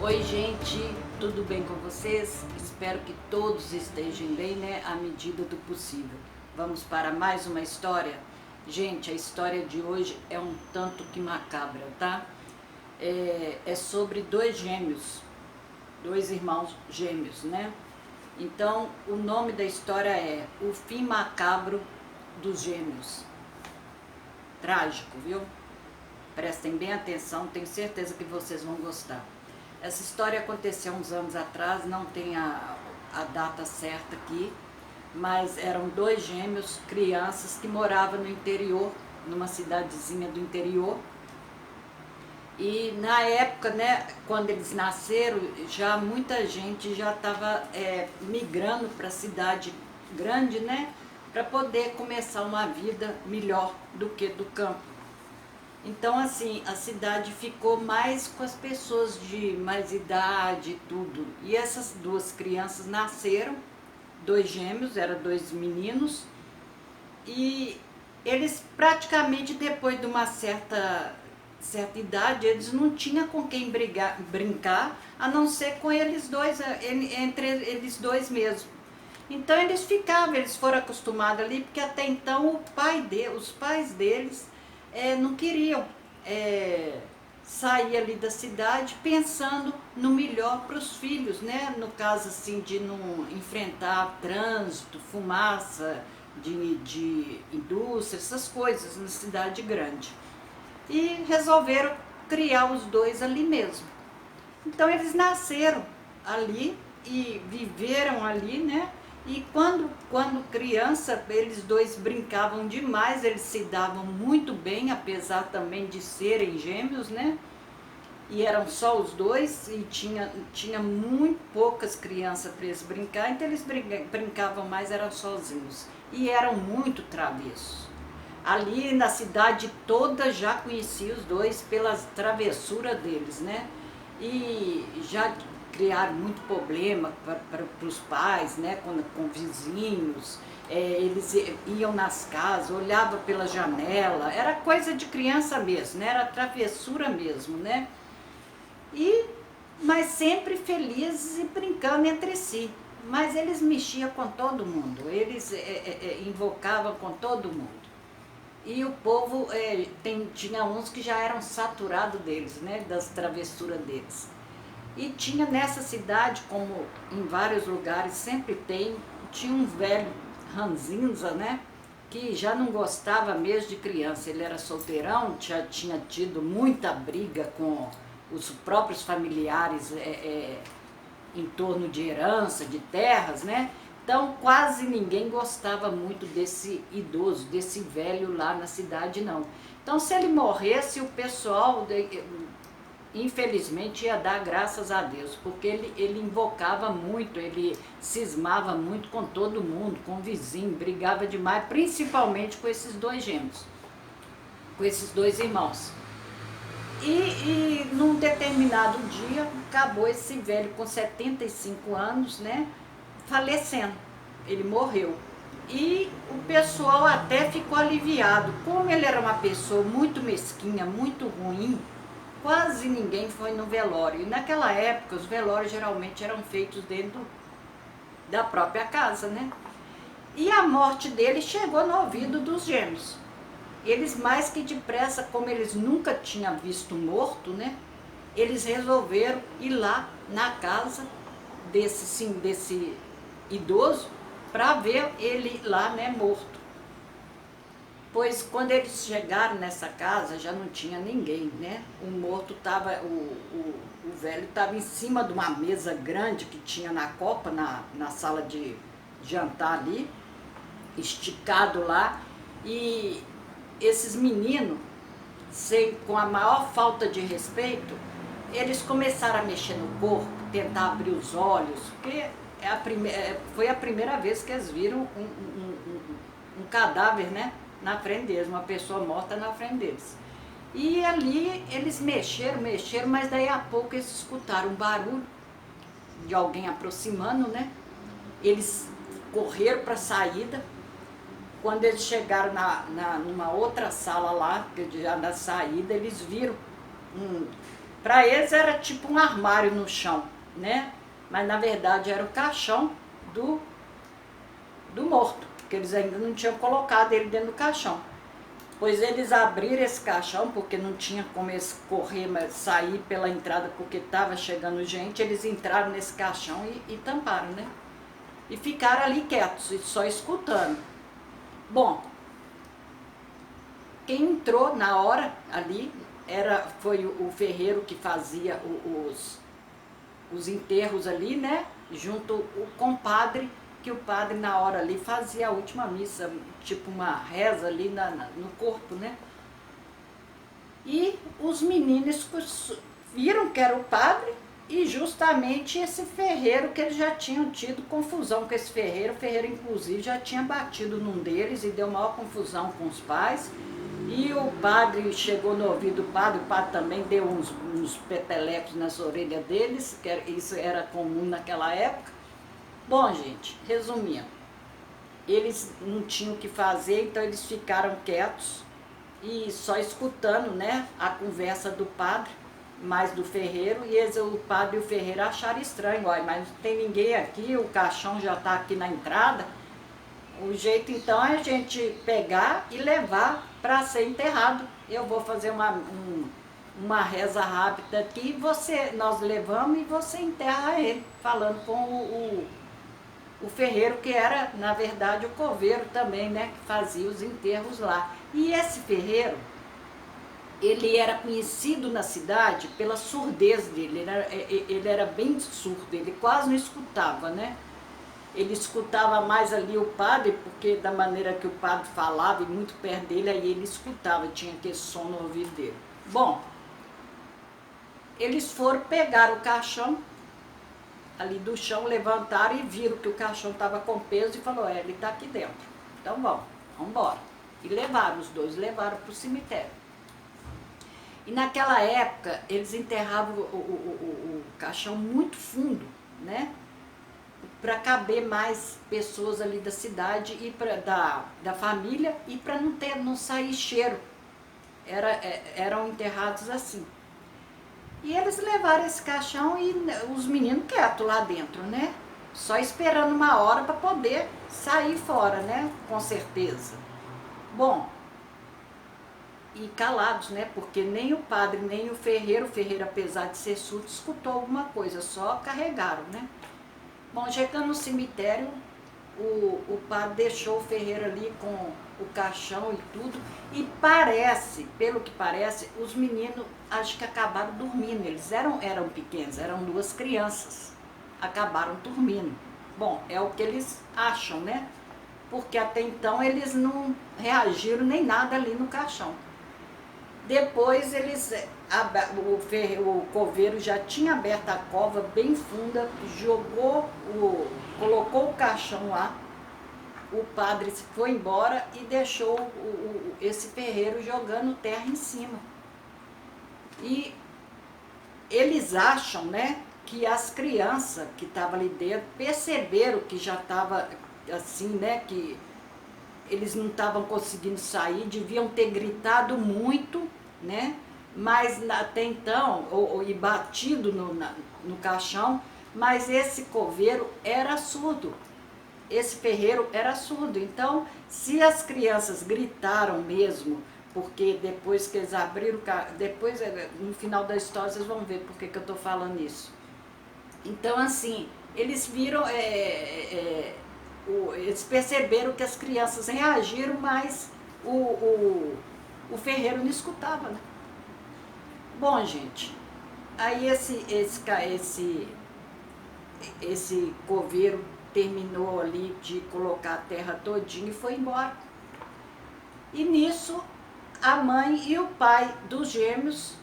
Oi gente, tudo bem com vocês? Espero que todos estejam bem, né, à medida do possível. Vamos para mais uma história? Gente, a história de hoje é um tanto que macabra, tá? É sobre dois gêmeos, dois irmãos gêmeos, né? Então, o nome da história é O Fim Macabro dos Gêmeos. Trágico, viu? Prestem bem atenção, tenho certeza que vocês vão gostar. Essa história aconteceu uns anos atrás, não tem a data certa aqui, mas eram dois gêmeos, crianças que moravam no interior, numa cidadezinha do interior. E na época, né, quando eles nasceram, já muita gente já estava migrando para a cidade grande, né, para poder começar uma vida melhor do que do campo. Então, assim, a cidade ficou mais com as pessoas de mais idade e tudo. E essas duas crianças nasceram, dois gêmeos, eram dois meninos, e eles praticamente depois de uma certa idade, eles não tinham com quem brincar, a não ser com eles dois, entre eles dois mesmo. Então eles foram acostumados ali, porque até então os pais deles não queriam sair ali da cidade pensando no melhor para os filhos, né? No caso assim de não enfrentar trânsito, fumaça de indústria, essas coisas na cidade grande. E resolveram criar os dois ali mesmo. Então eles nasceram ali e viveram ali, né? E quando criança, eles dois brincavam demais, eles se davam muito bem, apesar também de serem gêmeos, né? E eram só os dois e tinha muito poucas crianças para eles brincar, então eles brincavam mais, eram sozinhos. E eram muito travessos. Ali na cidade toda já conhecia os dois pelas travessuras deles, né? E já criaram muito problema para os pais, né? Com vizinhos. Eles iam nas casas, olhavam pela janela, era coisa de criança mesmo, né? Era travessura mesmo, né? Mas sempre felizes e brincando entre si. Mas eles mexiam com todo mundo, eles invocavam com todo mundo. E o povo tinha uns que já eram saturados deles, né, das travessuras deles. E tinha nessa cidade, como em vários lugares sempre tinha um velho ranzinza, né, que já não gostava mesmo de criança. Ele era solteirão, já tinha tido muita briga com os próprios familiares em torno de herança, de terras, né? Então quase ninguém gostava muito desse idoso, desse velho lá na cidade, não. Então se ele morresse, o pessoal, infelizmente, ia dar graças a Deus, porque ele invocava muito, ele cismava muito com todo mundo, com o vizinho, brigava demais, principalmente com esses dois gêmeos, com esses dois irmãos. E num determinado dia, acabou esse velho com 75 anos, né, falecendo. Ele morreu. E o pessoal até ficou aliviado. Como ele era uma pessoa muito mesquinha, muito ruim, quase ninguém foi no velório. E naquela época, os velórios geralmente eram feitos dentro da própria casa, né? E a morte dele chegou no ouvido dos gêmeos. Eles mais que depressa, como eles nunca tinham visto morto, né? Eles resolveram ir lá na casa desse idoso para ver ele lá, né, morto. Pois quando eles chegaram nessa casa já não tinha ninguém, né? O morto estava, o velho estava em cima de uma mesa grande que tinha na copa, na sala de jantar ali, esticado lá. E esses meninos, com a maior falta de respeito, eles começaram a mexer no corpo, tentar abrir os olhos, porque foi a primeira vez que eles viram um cadáver, né, na frente deles, uma pessoa morta na frente deles. E ali eles mexeram, mas daí a pouco eles escutaram um barulho de alguém aproximando, né? Eles correram para a saída. Quando eles chegaram numa outra sala lá, já na saída, eles viram Para eles era tipo um armário no chão, né? Mas na verdade era o caixão do morto, porque eles ainda não tinham colocado ele dentro do caixão. Pois eles abriram esse caixão, porque não tinha como eles correr, mas sair pela entrada, porque estava chegando gente, eles entraram nesse caixão e tamparam, né? E ficaram ali quietos, só escutando. Bom, quem entrou na hora ali foi o ferreiro que fazia os enterros ali, né? Junto o compadre, que o padre na hora ali fazia a última missa, tipo uma reza ali no corpo, né? E os meninos viram que era o padre e justamente esse ferreiro, que eles já tinham tido confusão com esse ferreiro. O ferreiro inclusive já tinha batido num deles e deu maior confusão com os pais. E o padre chegou no ouvido do padre, o padre também deu uns petelecos nas orelhas deles, isso era comum naquela época. Bom, gente, resumindo, eles não tinham o que fazer, então eles ficaram quietos e só escutando, né, a conversa do padre, mais do ferreiro, e o padre e o ferreiro acharam estranho, olha, mas não tem ninguém aqui, o caixão já está aqui na entrada. O jeito então é a gente pegar e levar para ser enterrado. Eu vou fazer uma reza rápida aqui, nós levamos e você enterra ele, falando com o ferreiro, que era, na verdade, o coveiro também, né, que fazia os enterros lá. E esse ferreiro, ele era conhecido na cidade pela surdez dele, ele era bem surdo, ele quase não escutava, né? Ele escutava mais ali o padre, porque da maneira que o padre falava, e muito perto dele, aí ele escutava, tinha aquele som no ouvido dele. Bom, eles foram pegar o caixão ali do chão, levantaram e viram que o caixão estava com peso e falou, ele está aqui dentro, então vamos embora. E levaram, os dois levaram para o cemitério. E naquela época, eles enterravam o caixão muito fundo, né? Para caber mais pessoas ali da cidade e da família, e para não sair cheiro. Eram enterrados assim. E eles levaram esse caixão e os meninos quietos lá dentro, né? Só esperando uma hora para poder sair fora, né? Com certeza. Bom, e calados, né? Porque nem o padre, nem o ferreiro, apesar de ser surdo, escutou alguma coisa, só carregaram, né? Bom, chegando no cemitério, o padre deixou o ferreiro ali com o caixão e tudo, e pelo que parece, os meninos acho que acabaram dormindo. Eles eram pequenos, eram duas crianças, acabaram dormindo. Bom, é o que eles acham, né? Porque até então eles não reagiram nem nada ali no caixão. Depois o coveiro já tinha aberto a cova bem funda, colocou o caixão lá, o padre foi embora e deixou esse ferreiro jogando terra em cima. E eles acham, né, que as crianças que estavam ali dentro perceberam que já estava assim, né, que eles não estavam conseguindo sair, deviam ter gritado muito, né? Mas até então, e batido no caixão, mas esse coveiro era surdo, esse ferreiro era surdo. Então, se as crianças gritaram mesmo, porque depois que eles abriram, depois no final da história vocês vão ver por que eu estou falando isso. Então, assim, eles viram, eles perceberam que as crianças reagiram, mas o ferreiro não escutava, né? Bom, gente, aí esse coveiro terminou ali de colocar a terra todinha e foi embora. E nisso, a mãe e o pai dos gêmeos,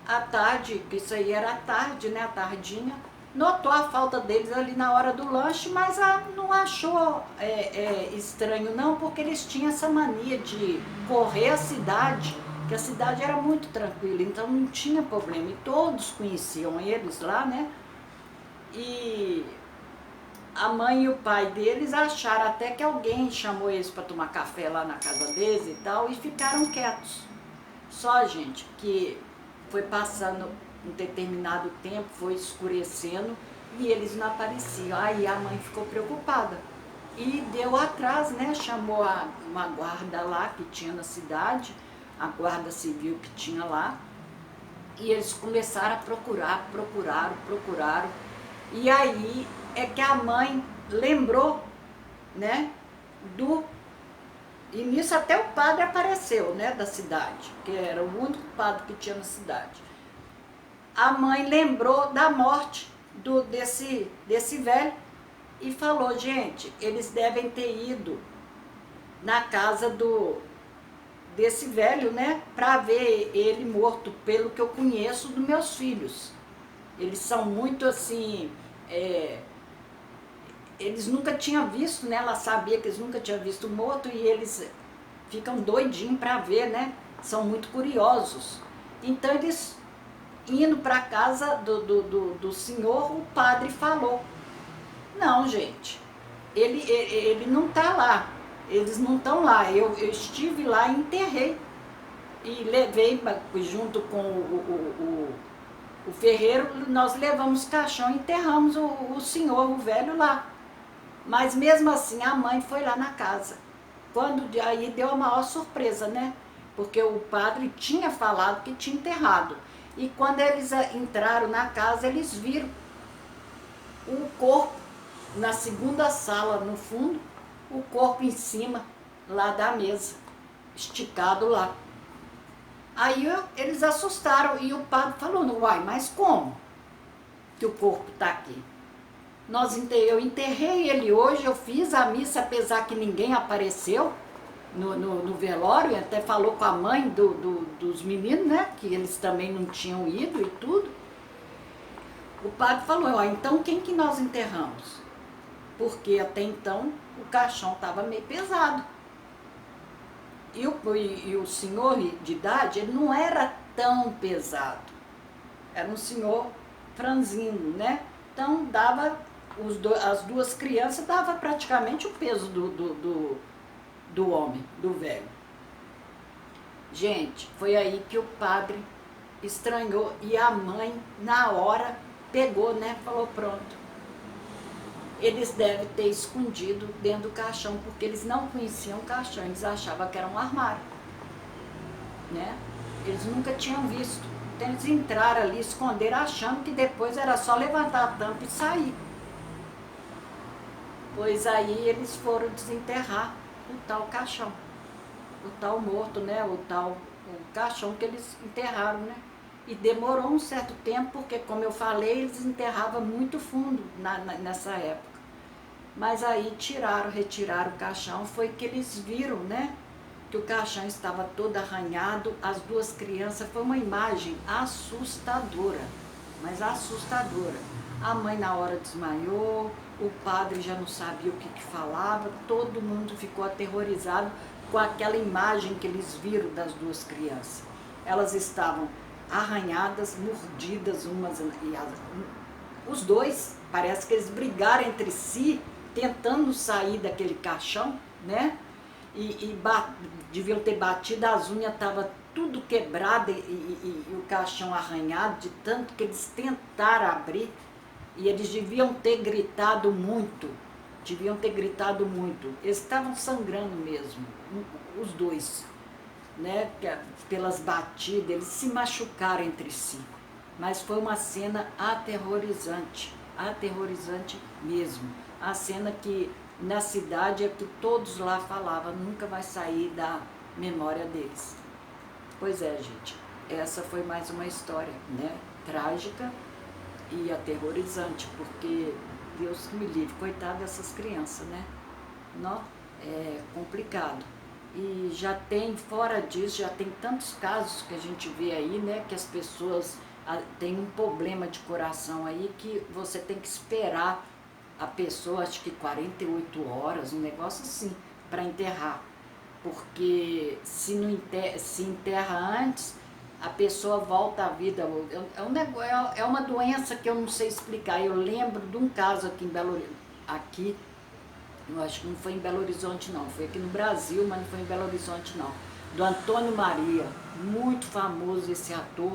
à tarde, que isso aí era à tarde, né, à tardinha, notou a falta deles ali na hora do lanche, mas não achou estranho não, porque eles tinham essa mania de correr a cidade, que a cidade era muito tranquila, então não tinha problema, e todos conheciam eles lá, né? E a mãe e o pai deles acharam até que alguém chamou eles para tomar café lá na casa deles e tal, e ficaram quietos. Só, gente, que foi passando um determinado tempo, foi escurecendo e eles não apareciam. Aí a mãe ficou preocupada e deu atrás, né? Chamou uma guarda lá que tinha na cidade, a guarda civil que tinha lá, e eles começaram a procurar, procuraram. E aí é que a mãe lembrou, né, e nisso até o padre apareceu, né, da cidade, que era o único padre que tinha na cidade. A mãe lembrou da morte desse velho e falou, gente, eles devem ter ido na casa desse velho, né, para ver ele morto, pelo que eu conheço dos meus filhos. Eles são muito assim, eles nunca tinham visto, né? Ela sabia que eles nunca tinham visto morto e eles ficam doidinhos para ver, né? São muito curiosos. Então eles, indo para a casa do senhor, o padre falou, não, gente, ele não está lá, eles não estão lá, eu estive lá e enterrei. E levei junto com o ferreiro, nós levamos o caixão e enterramos o senhor, o velho lá. Mas mesmo assim a mãe foi lá na casa. Aí deu a maior surpresa, né? Porque o padre tinha falado que tinha enterrado. E quando eles entraram na casa, eles viram o corpo na segunda sala, no fundo, o corpo em cima lá da mesa, esticado lá. Aí eles assustaram e o padre falou, uai, mas como que o corpo está aqui? Eu enterrei ele hoje, eu fiz a missa, apesar que ninguém apareceu no velório, até falou com a mãe dos meninos, né, que eles também não tinham ido e tudo. O padre falou, então quem que nós enterramos? Porque até então o caixão estava meio pesado. E o senhor de idade, ele não era tão pesado. Era um senhor franzino, né? Então dava, as duas crianças dava praticamente o peso do homem, do velho. Gente, foi aí que o padre estranhou e a mãe, na hora, pegou, né? Falou, pronto. Eles devem ter escondido dentro do caixão, porque eles não conheciam o caixão, eles achavam que era um armário, né? Eles nunca tinham visto. Então eles entraram ali, esconderam, achando que depois era só levantar a tampa e sair. Pois aí eles foram desenterrar o tal caixão, o tal morto, né? O caixão que eles enterraram, né? E demorou um certo tempo, porque, como eu falei, eles enterravam muito fundo nessa época. Mas aí retiraram o caixão, foi que eles viram, né? Que o caixão estava todo arranhado, as duas crianças, foi uma imagem assustadora, mas assustadora. A mãe na hora desmaiou, o padre já não sabia o que falava, todo mundo ficou aterrorizado com aquela imagem que eles viram das duas crianças. Elas estavam arranhadas, mordidas umas, os dois, parece que eles brigaram entre si, tentando sair daquele caixão, né? Deviam ter batido, as unhas estavam tudo quebradas e o caixão arranhado, de tanto que eles tentaram abrir, e eles deviam ter gritado muito, eles estavam sangrando mesmo, os dois, né, pelas batidas, eles se machucaram entre si, mas foi uma cena aterrorizante mesmo, a cena que na cidade é que todos lá falavam, nunca vai sair da memória deles. Pois é, gente, essa foi mais uma história, né, trágica e aterrorizante, porque Deus que me livre, coitado dessas crianças, né, não, é complicado. E já tem, fora disso, já tem tantos casos que a gente vê aí, né, que as pessoas têm um problema de coração aí, que você tem que esperar a pessoa, acho que 48 horas, um negócio assim, para enterrar. Porque se enterra antes, a pessoa volta à vida. É uma doença que eu não sei explicar. Eu lembro de um caso aqui eu acho que não foi em Belo Horizonte não, foi aqui no Brasil, mas não foi em Belo Horizonte não, do Antônio Maria, muito famoso esse ator,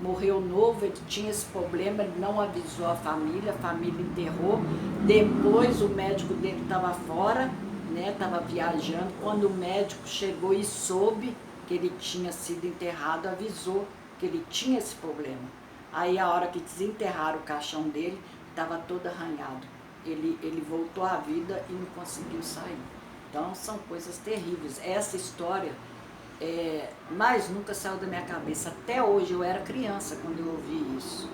morreu novo, ele tinha esse problema, ele não avisou a família enterrou. Depois o médico dele estava fora, né, estava viajando. Quando o médico chegou e soube que ele tinha sido enterrado, avisou que ele tinha esse problema. Aí a hora que desenterraram o caixão dele, estava todo arranhado. Ele voltou à vida e não conseguiu sair. Então são coisas terríveis. Essa história mas nunca saiu da minha cabeça. Até hoje, eu era criança quando eu ouvi isso.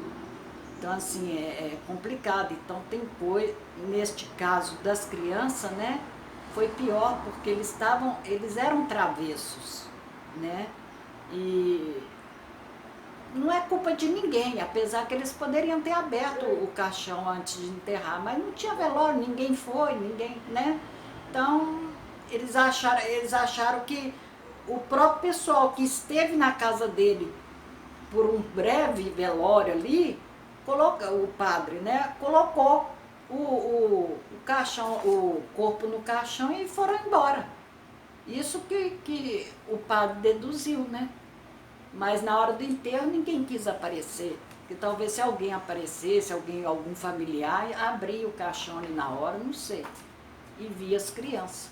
Então assim, é complicado. Então tem coisa, neste caso das crianças, né, foi pior porque eles eram travessos, né, e não é culpa de ninguém, apesar que eles poderiam ter aberto o caixão antes de enterrar, mas não tinha velório, ninguém foi, né? Então, eles acharam que o próprio pessoal que esteve na casa dele por um breve velório ali, o padre, né, colocou o caixão, o corpo no caixão e foram embora. Isso que o padre deduziu, né? Mas na hora do enterro ninguém quis aparecer. Porque talvez se alguém aparecesse, algum familiar, abria o caixão ali na hora, não sei. E via as crianças.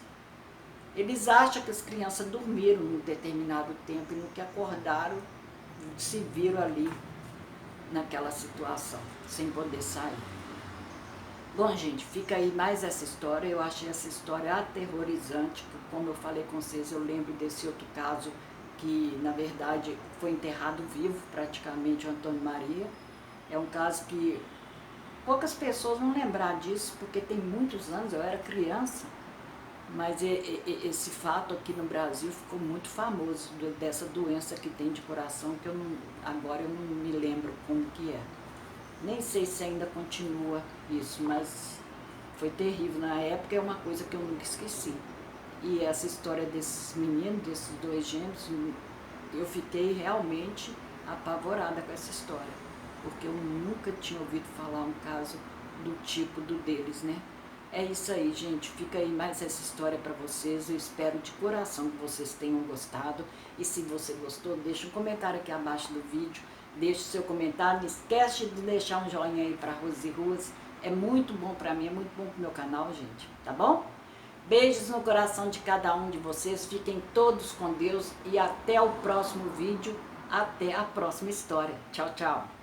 Eles acham que as crianças dormiram num determinado tempo e no que acordaram, se viram ali naquela situação, sem poder sair. Bom, gente, fica aí mais essa história. Eu achei essa história aterrorizante, porque, como eu falei com vocês, eu lembro desse outro caso que, na verdade, foi enterrado vivo, praticamente, o Antônio Maria. É um caso que poucas pessoas vão lembrar disso, porque tem muitos anos, eu era criança, mas esse fato aqui no Brasil ficou muito famoso, dessa doença que tem de coração, que agora eu não me lembro como que é. Nem sei se ainda continua isso, mas foi terrível. Na época é uma coisa que eu nunca esqueci. E essa história desses meninos, desses dois gêmeos, eu fiquei realmente apavorada com essa história, porque eu nunca tinha ouvido falar um caso do tipo do deles, né? É isso aí, gente. Fica aí mais essa história para vocês. Eu espero de coração que vocês tenham gostado. E se você gostou, deixa um comentário aqui abaixo do vídeo. Deixe seu comentário. Não esquece de deixar um joinha aí para Rose e Ruas. É muito bom para mim, é muito bom pro meu canal, gente. Tá bom? Beijos no coração de cada um de vocês. Fiquem todos com Deus. E até o próximo vídeo. Até a próxima história. Tchau, tchau.